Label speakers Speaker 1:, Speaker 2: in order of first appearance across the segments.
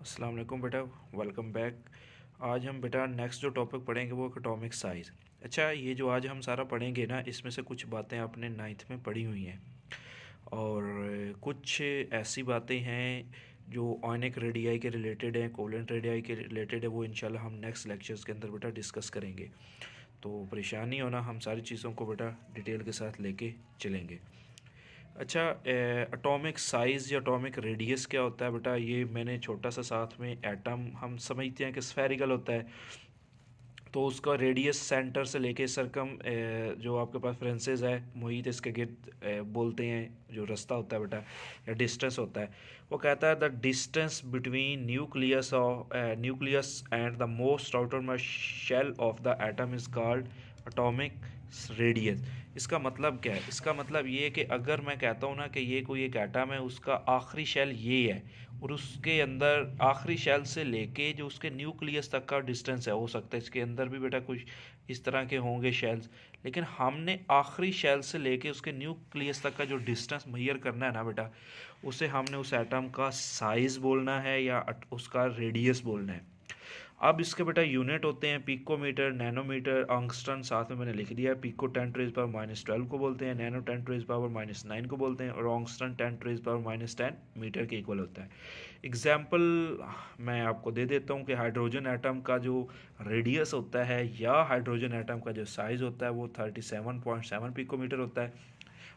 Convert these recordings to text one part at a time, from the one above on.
Speaker 1: अस्सलाम वालेकुम बेटा, वेलकम बैक। आज हम बेटा नेक्स्ट जो टॉपिक पढ़ेंगे वो एटॉमिक साइज़। अच्छा, ये जो आज हम सारा पढ़ेंगे ना, इसमें से कुछ बातें आपने नाइन्थ में पढ़ी हुई हैं और कुछ ऐसी बातें हैं जो आयनिक रेडियाई के रिलेटेड हैं, कोवलेंट रेडियाई के रिलेटेड है। वो इंशाल्लाह हम नेक्स्ट लेक्चर्स के अंदर बेटा डिस्कस करेंगे। तो परेशान नहीं होना, हम सारी चीज़ों को बेटा डिटेल के साथ लेके चलेंगे। अच्छा, एटॉमिक साइज़ या एटॉमिक रेडियस क्या होता है बेटा? ये मैंने छोटा सा साथ में एटम हम समझते हैं कि स्फेरिकल होता है, तो उसका रेडियस सेंटर से लेके सरकम जो आपके पास फ्रेंसेस है मुहित इसके गिर्द बोलते हैं, जो रास्ता होता है बेटा या डिस्टेंस होता है, वो कहता है the distance between nucleus and the most outermost shell of the atom is called atomic radius. इसका मतलब क्या है? इसका मतलब ये है कि अगर मैं कहता हूँ ना कि ये कोई एक एटम है, उसका आखिरी शेल ये है और उसके अंदर आखिरी शेल से लेके जो उसके न्यूक्लियस तक का डिस्टेंस है, हो सकता है इसके अंदर भी बेटा कुछ इस तरह के होंगे शेल्स, लेकिन हमने आखिरी शेल से लेके उसके न्यूक्लियस तक का जो डिस्टेंस मेजर करना है ना बेटा, उसे हमने उस एटम का साइज़ बोलना है या उसका रेडियस बोलना है। अब इसके बेटा यूनिट होते हैं पिकोमीटर, नैनोमीटर, अंगस्ट्रन, साथ में मैंने लिख दिया है। पिको 10⁻⁻12 को बोलते हैं, नैनो 10⁻⁻9 को बोलते हैं और अंगस्ट्रन 10⁻⁻10 मीटर के इक्वल होता है। एग्जाम्पल मैं आपको दे देता हूँ कि हाइड्रोजन एटम का जो रेडियस होता है या हाइड्रोजन एटम का जो साइज़ होता है वो 37.7 पिकोमीटर होता है।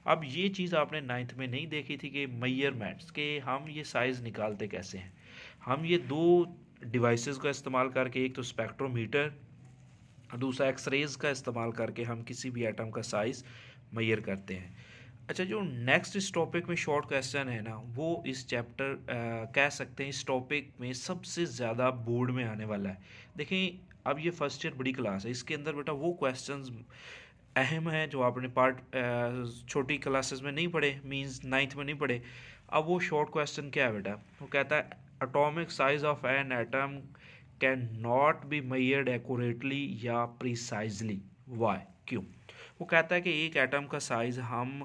Speaker 1: अब ये चीज़ आपने नाइन्थ में नहीं देखी थी कि मेजरमेंट्स के हम ये साइज़ निकालते कैसे हैं। हम ये दो डिवाइसेस का इस्तेमाल करके, एक तो स्पेक्ट्रोमीटर, दूसरा एक्सरेज का इस्तेमाल करके हम किसी भी एटम का साइज़ मेजर करते हैं। अच्छा, जो नेक्स्ट इस टॉपिक में शॉर्ट क्वेश्चन है ना, वो इस चैप्टर कह सकते हैं इस टॉपिक में सबसे ज़्यादा बोर्ड में आने वाला है। देखें, अब ये फर्स्ट ईयर बड़ी क्लास है, इसके अंदर बेटा वो क्वेश्चंस अहम है जो आपने छोटी क्लासेस में नहीं पढ़े, मींस नाइन्थ में नहीं पढ़े। अब वो शॉर्ट क्वेश्चन क्या है बेटा? वो कहता है atomic size of an atom can not be measured accurately या प्रिसाइजली। वाई? क्यों? वो कहता है कि एक एटम का साइज़ हम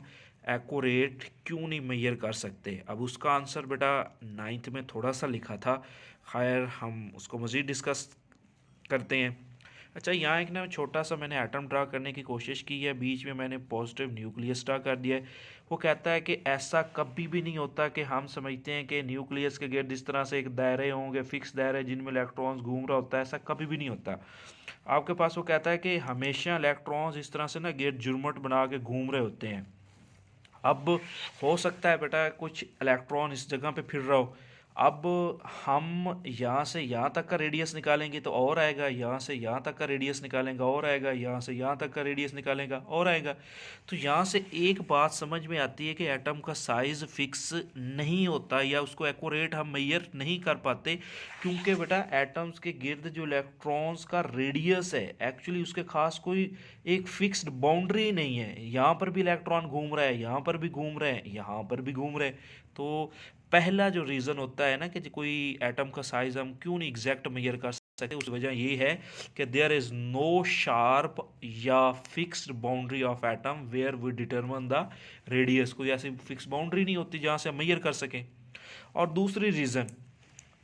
Speaker 1: एक्यूरेट क्यों नहीं मेजर कर सकते। अब उसका आंसर बेटा नाइन्थ में थोड़ा सा लिखा था, खैर हम उसको मज़ीद डिस्कस करते हैं। अच्छा, यहाँ एक ना छोटा सा मैंने एटम ड्रा करने की कोशिश की है, बीच में मैंने पॉजिटिव न्यूक्लियस ड्रा कर दिया है। वो कहता है कि ऐसा कभी भी नहीं होता कि हम समझते हैं कि न्यूक्लियस के गिर्द इस तरह से एक दायरे होंगे, फिक्स दायरे जिनमें इलेक्ट्रॉन्स घूम रहा होता है, ऐसा कभी भी नहीं होता आपके पास। वो कहता है कि हमेशा इलेक्ट्रॉन्स इस तरह से ना गिर्द जुर्मट बना के घूम रहे होते हैं। अब हो सकता है बेटा कुछ इलेक्ट्रॉन इस जगह पे फिर रहा हो, अब हम यहाँ से यहाँ तक का रेडियस निकालेंगे तो और आएगा, यहाँ से यहाँ तक का रेडियस निकालेंगे और आएगा, यहाँ से यहाँ तक का रेडियस निकालेगा और आएगा। तो यहाँ से एक बात समझ में आती है कि एटम का साइज़ फिक्स नहीं होता या उसको एक्यूरेट हम मेजर नहीं कर पाते, क्योंकि बेटा एटम्स के गिर्द जो इलेक्ट्रॉन्स का रेडियस है एक्चुअली उसके खास कोई एक फिक्स्ड बाउंड्री नहीं है। यहाँ पर भी इलेक्ट्रॉन घूम रहा है, यहाँ पर भी घूम रहे हैं, यहाँ पर भी घूम रहे हैं। तो पहला जो रीज़न होता है ना कि कोई एटम का साइज़ हम क्यों नहीं एग्जैक्ट मेजर कर सकते, उस वजह ये है कि देयर इज़ नो शार्प या fixed boundary of atom where we determine the radius. कोई ऐसी फिक्स बाउंड्री नहीं होती जहाँ से हम मेजर कर सकें। और दूसरी रीज़न,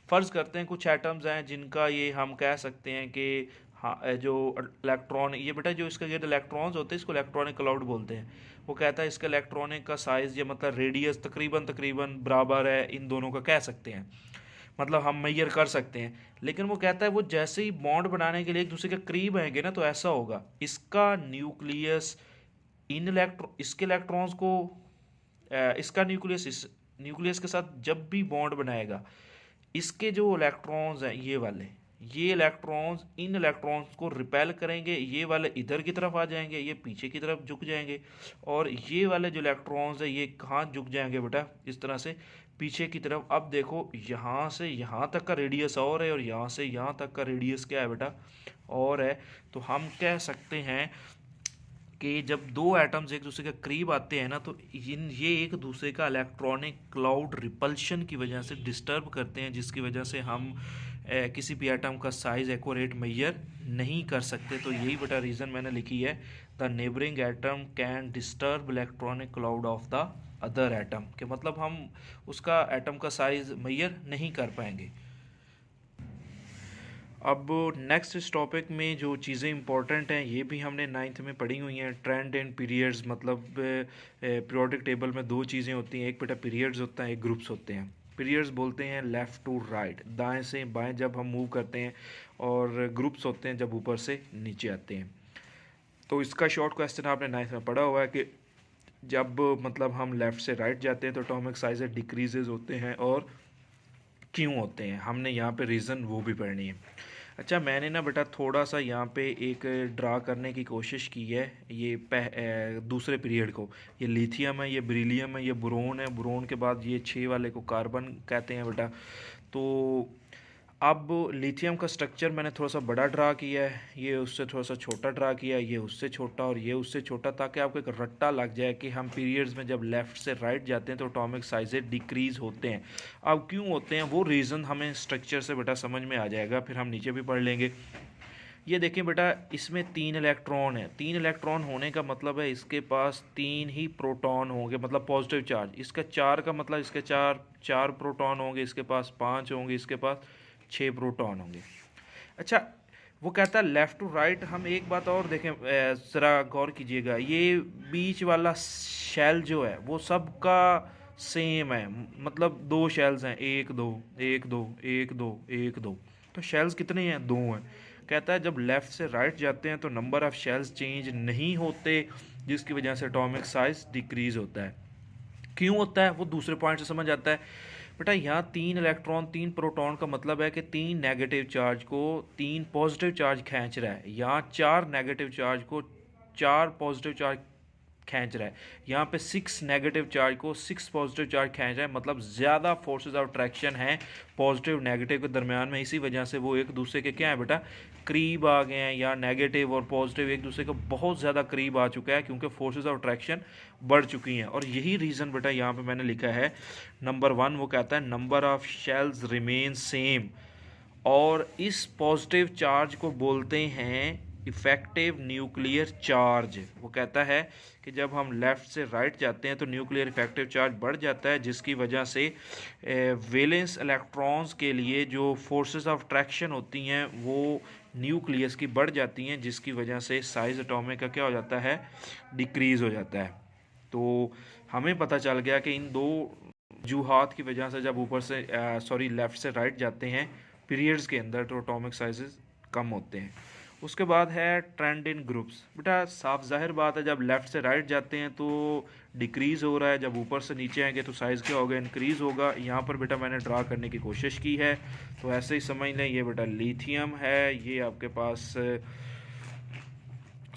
Speaker 1: फ़र्ज़ करते हैं कुछ एटम्स हैं जिनका ये हम कह सकते हैं कि हाँ, जो इलेक्ट्रॉन ये बेटा जो इसका गिर्द इलेक्ट्रॉन्स होते हैं इसको इलेक्ट्रॉनिक क्लाउड बोलते हैं। वो कहता है इसका इलेक्ट्रॉनिक का साइज़ या मतलब रेडियस तकरीबन तकरीबन बराबर है इन दोनों का, कह सकते हैं, मतलब हम मेजर कर सकते हैं। लेकिन वो कहता है वो जैसे ही बॉन्ड बनाने के लिए एक दूसरे के करीब आएंगे ना, तो ऐसा होगा इसका न्यूक्लियस इसके इलेक्ट्रॉन्स को इसका न्यूक्लियस इस न्यूक्लियस के साथ जब भी बॉन्ड बनाएगा, इसके जो इलेक्ट्रॉन्स हैं ये इलेक्ट्रॉन्स इन इलेक्ट्रॉन्स को रिपेल करेंगे, ये वाले इधर की तरफ आ जाएंगे, ये पीछे की तरफ झुक जाएंगे, और ये वाले जो इलेक्ट्रॉन्स हैं ये कहाँ झुक जाएंगे बेटा? इस तरह से पीछे की तरफ। अब देखो यहाँ से यहाँ तक का रेडियस और है और यहाँ से यहाँ तक का रेडियस क्या है बेटा? और है। तो हम कह सकते हैं कि जब दो एटम्स एक दूसरे के करीब आते हैं ना, तो ये एक दूसरे का इलेक्ट्रॉनिक क्लाउड रिपल्शन की वजह से डिस्टर्ब करते हैं, जिसकी वजह से हम किसी भी एटम का साइज़ एक्यूरेट मेजर नहीं कर सकते। तो यही बेटा रीज़न मैंने लिखी है, the neighbouring atom can disturb electronic cloud of the other atom, के मतलब हम उसका एटम का साइज़ मेजर नहीं कर पाएंगे। अब नेक्स्ट इस टॉपिक में जो चीज़ें इंपॉर्टेंट हैं ये भी हमने नाइन्थ में पढ़ी हुई हैं। ट्रेंड एंड पीरियड्स, मतलब पीरियोडिक टेबल में दो चीज़ें होती हैं, एक बेटा पीरियड्स होता है, एक ग्रुप्स होते हैं। पीरियड्स बोलते हैं लेफ़्ट टू राइट, दाएं से बाएं जब हम मूव करते हैं, और ग्रुप्स होते हैं जब ऊपर से नीचे आते हैं। तो इसका शॉर्ट क्वेश्चन आपने नाइन्थ में पढ़ा हुआ है कि जब मतलब हम लेफ़्ट से राइट जाते हैं तो एटॉमिक साइज डिक्रीजेज होते हैं, और क्यों होते हैं, हमने यहाँ पे रीज़न वो भी पढ़नी है। अच्छा, मैंने ना बेटा थोड़ा सा यहाँ पे एक ड्रा करने की कोशिश की है, ये दूसरे पीरियड को। ये लिथियम है, ये बेरिलियम है, ये बोरोन है, बोरोन के बाद ये 6 वाले को कार्बन कहते हैं बेटा। तो अब लिथियम का स्ट्रक्चर मैंने थोड़ा सा बड़ा ड्रा किया है, ये उससे थोड़ा सा छोटा ड्रा किया है, ये उससे छोटा और ये उससे छोटा, ताकि आपको एक रट्टा लग जाए कि हम पीरियड्स में जब लेफ़्ट से राइट जाते हैं तो एटॉमिक साइजेज डिक्रीज़ होते हैं। अब क्यों होते हैं वो रीज़न हमें स्ट्रक्चर से बेटा समझ में आ जाएगा, फिर हम नीचे भी पढ़ लेंगे। ये देखिए बेटा, इसमें 3 इलेक्ट्रॉन है। 3 इलेक्ट्रॉन होने का मतलब है इसके पास 3 ही प्रोटॉन होंगे, मतलब पॉजिटिव चार्ज। इसका 4 का मतलब इसके 4 प्रोटॉन होंगे, इसके पास 5 होंगे, इसके पास 6 प्रोटॉन होंगे। अच्छा, वो कहता है लेफ़्ट टू राइट। हम एक बात और देखें, ज़रा गौर कीजिएगा, ये बीच वाला शेल जो है वो सबका सेम है, मतलब 2 शेल्स हैं, 1 2 1 2 1 2 1 2। तो शेल्स कितने हैं? 2 हैं। कहता है जब लेफ़्ट से राइट जाते हैं तो नंबर ऑफ़ शेल्स चेंज नहीं होते, जिसकी वजह से एटॉमिक साइज डिक्रीज़ होता है। क्यों होता है वो दूसरे पॉइंट से समझ आता है। बेटा यहाँ 3 इलेक्ट्रॉन 3 प्रोटॉन का मतलब है कि 3 नेगेटिव चार्ज को 3 पॉजिटिव चार्ज खींच रहा है। यहाँ 4 नेगेटिव चार्ज को 4 पॉजिटिव चार्ज खींच रहा है। यहाँ पे 6 नेगेटिव चार्ज को 6 पॉजिटिव चार्ज खींच रहा है, मतलब ज़्यादा फोर्सेस ऑफ अट्रैक्शन है पॉजिटिव नेगेटिव के दरमियान में। इसी वजह से वो एक दूसरे के क्या है बेटा, करीब आ गए हैं, या नेगेटिव और पॉजिटिव एक दूसरे के बहुत ज़्यादा करीब आ चुका है, क्योंकि फोर्सेस ऑफ अट्रैक्शन बढ़ चुकी हैं। और यही रीज़न बेटा यहाँ पे मैंने लिखा है नंबर 1, वो कहता है number of shells remain same, और इस पॉजिटिव चार्ज को बोलते हैं इफ़ेक्टिव न्यूक्लियर चार्ज। वो कहता है कि जब हम लेफ़्ट से राइट जाते हैं तो न्यूक्लियर इफेक्टिव चार्ज बढ़ जाता है, जिसकी वजह से वैलेंस इलेक्ट्रॉन्स के लिए जो फोर्सेस ऑफ अट्रैक्शन होती हैं वो न्यूक्लियस की बढ़ जाती हैं, जिसकी वजह से साइज़ एटॉमिक का क्या हो जाता है, डिक्रीज़ हो जाता है। तो हमें पता चल गया कि इन दो वजूहात की वजह से जब ऊपर से लेफ़्ट से राइट जाते हैं पीरियड्स के अंदर तो एटॉमिक साइजेस कम होते हैं। उसके बाद है ट्रेंड इन ग्रुप्स। बेटा साफ जाहिर बात है, जब लेफ़्ट से राइट जाते हैं तो डिक्रीज़ हो रहा है, जब ऊपर से नीचे आएंगे तो साइज़ क्या होगा, इंक्रीज़ होगा। यहाँ पर बेटा मैंने ड्रा करने की कोशिश की है, तो ऐसे ही समझ लें ये बेटा लिथियम है, ये आपके पास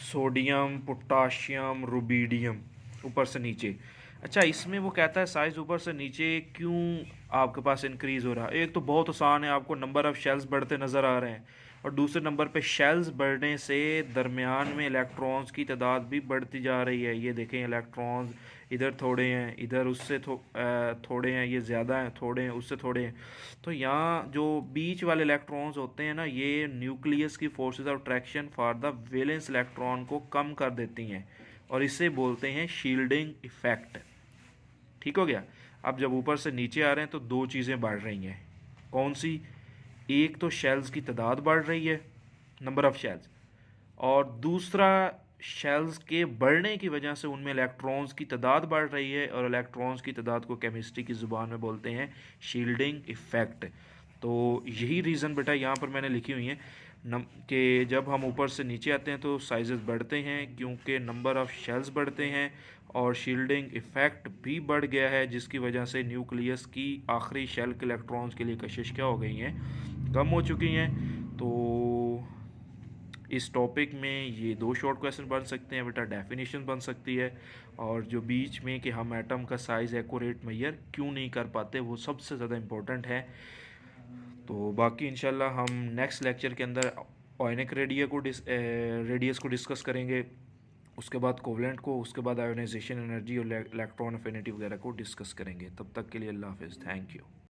Speaker 1: सोडियम, पोटाशियम, रुबीडियम, ऊपर से नीचे। अच्छा, इसमें वो कहता है साइज़ ऊपर से नीचे क्यों आपके पास इंक्रीज़ हो रहा है। एक तो बहुत आसान है, आपको नंबर ऑफ़ शेल्स बढ़ते नज़र आ रहे हैं, और दूसरे नंबर पे शेल्स बढ़ने से दरमियान में इलेक्ट्रॉन्स की तादाद भी बढ़ती जा रही है। ये देखें, इलेक्ट्रॉन्स इधर थोड़े हैं, इधर उससे थोड़े हैं, ये ज़्यादा हैं, थोड़े हैं, उससे थोड़े हैं। तो यहाँ जो बीच वाले इलेक्ट्रॉन्स होते हैं ना, ये न्यूक्लियस की forces of attraction for the valence electron को कम कर देती हैं, और इसे बोलते हैं शील्डिंग इफ़ेक्ट। ठीक हो गया। अब जब ऊपर से नीचे आ रहे हैं तो दो चीज़ें बढ़ रही हैं। कौन सी? एक तो शेल्स की तादाद बढ़ रही है, नंबर ऑफ़ शेल्स, और दूसरा शेल्स के बढ़ने की वजह से उनमें इलेक्ट्रॉन्स की तादाद बढ़ रही है, और इलेक्ट्रॉन्स की तादाद को केमिस्ट्री की ज़ुबान में बोलते हैं शील्डिंग इफ़ेक्ट। तो यही रीज़न बेटा यहाँ पर मैंने लिखी हुई है कि जब हम ऊपर से नीचे आते हैं तो साइजेस बढ़ते हैं, क्योंकि नंबर ऑफ़ शेल्स बढ़ते हैं, और शील्डिंग इफ़ेक्ट भी बढ़ गया है, जिसकी वजह से न्यूक्लियस की आखिरी शेल के इलेक्ट्रॉन्स के लिए कशिश क्या हो गई हैं, कम हो चुकी हैं। तो इस टॉपिक में ये दो शॉर्ट क्वेश्चन बन सकते हैं बेटा, डेफिनेशन बन सकती है, और जो बीच में कि हम एटम का साइज़ एक्यूरेट मेजर क्यों नहीं कर पाते, वो सबसे ज़्यादा इम्पोर्टेंट है। तो बाकी इंशाल्लाह हम नेक्स्ट लेक्चर के अंदर आयोनिक रेडियस को डिस्कस करेंगे, उसके बाद कोवलेंट को, उसके बाद आयोनाइजेशन एनर्जी और इलेक्ट्रॉन अफिनिटी वगैरह को डिस्कस करेंगे। तब तक के लिए अल्लाह हाफ़िज़, थैंक यू।